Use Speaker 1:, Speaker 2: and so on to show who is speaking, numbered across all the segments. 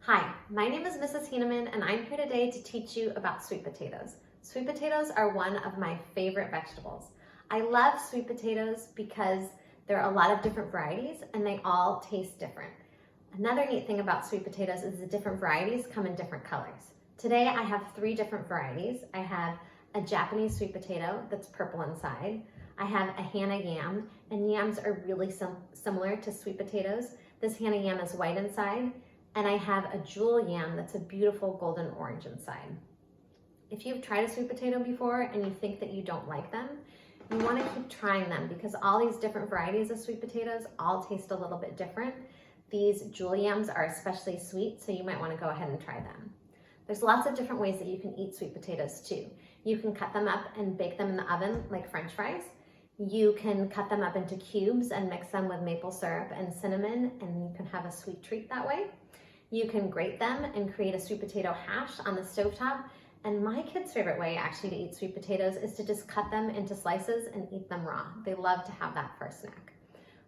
Speaker 1: Hi, my name is Mrs. Heeneman and I'm here today to teach you about sweet potatoes. Sweet potatoes are one of my favorite vegetables. I love sweet potatoes because there are a lot of different varieties and they all taste different. Another neat thing about sweet potatoes is the different varieties come in different colors. Today I have 3 different varieties. I have a Japanese sweet potato that's purple inside. I have a Hana yam, and yams are really similar to sweet potatoes. This Hana yam is white inside. And I have a jewel yam that's a beautiful golden orange inside. If you've tried a sweet potato before and you think that you don't like them, you want to keep trying them because all these different varieties of sweet potatoes all taste a little bit different. These jewel yams are especially sweet, so you might want to go ahead and try them. There's lots of different ways that you can eat sweet potatoes too. You can cut them up and bake them in the oven like French fries. You can cut them up into cubes and mix them with maple syrup and cinnamon, and you can have a sweet treat that way. You can grate them and create a sweet potato hash on the stovetop. And my kids' favorite way actually to eat sweet potatoes is to just cut them into slices and eat them raw. They love to have that for a snack.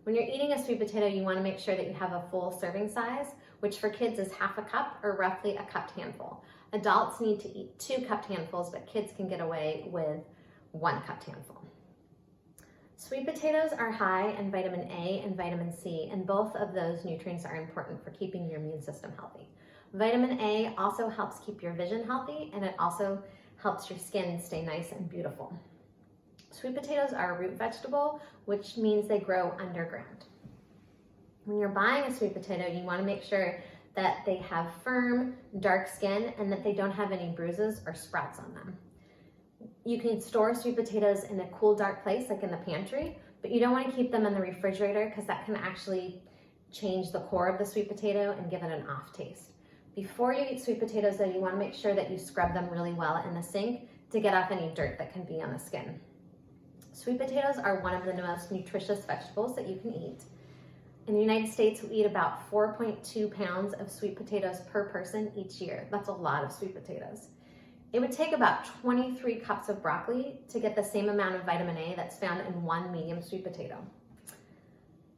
Speaker 1: When you're eating a sweet potato, you want to make sure that you have a full serving size, which for kids is ½ a cup or roughly a cupped handful. Adults need to eat 2 cupped handfuls, but kids can get away with 1 cupped handful. Sweet potatoes are high in vitamin A and vitamin C, and both of those nutrients are important for keeping your immune system healthy. Vitamin A also helps keep your vision healthy, and it also helps your skin stay nice and beautiful. Sweet potatoes are a root vegetable, which means they grow underground. When you're buying a sweet potato, you want to make sure that they have firm, dark skin and that they don't have any bruises or sprouts on them. You can store sweet potatoes in a cool, dark place, like in the pantry, but you don't want to keep them in the refrigerator because that can actually change the core of the sweet potato and give it an off taste. Before you eat sweet potatoes, though, you want to make sure that you scrub them really well in the sink to get off any dirt that can be on the skin. Sweet potatoes are one of the most nutritious vegetables that you can eat. In the United States, we eat about 4.2 pounds of sweet potatoes per person each year. That's a lot of sweet potatoes. It would take about 23 cups of broccoli to get the same amount of vitamin A that's found in 1 medium sweet potato.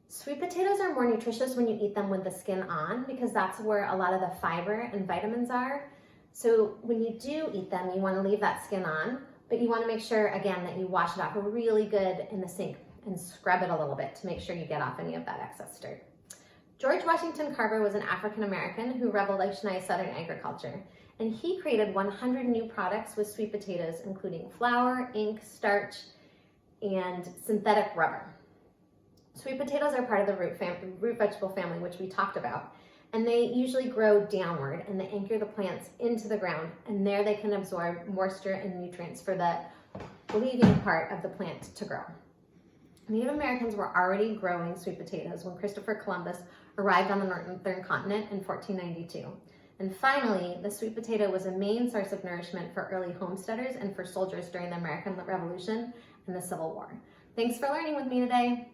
Speaker 1: Sweet potatoes are more nutritious when you eat them with the skin on because that's where a lot of the fiber and vitamins are. So when you do eat them, you want to leave that skin on, but you want to make sure, again, that you wash it off really good in the sink and scrub it a little bit to make sure you get off any of that excess dirt. George Washington Carver was an African American who revolutionized Southern agriculture, and he created 100 new products with sweet potatoes, including flour, ink, starch, and synthetic rubber. Sweet potatoes are part of the root vegetable family, which we talked about, and they usually grow downward and they anchor the plants into the ground, and there they can absorb moisture and nutrients for the leaving part of the plant to grow. Native Americans were already growing sweet potatoes when Christopher Columbus arrived on the northern continent in 1492. And finally, the sweet potato was a main source of nourishment for early homesteaders and for soldiers during the American Revolution and the Civil War. Thanks for learning with me today.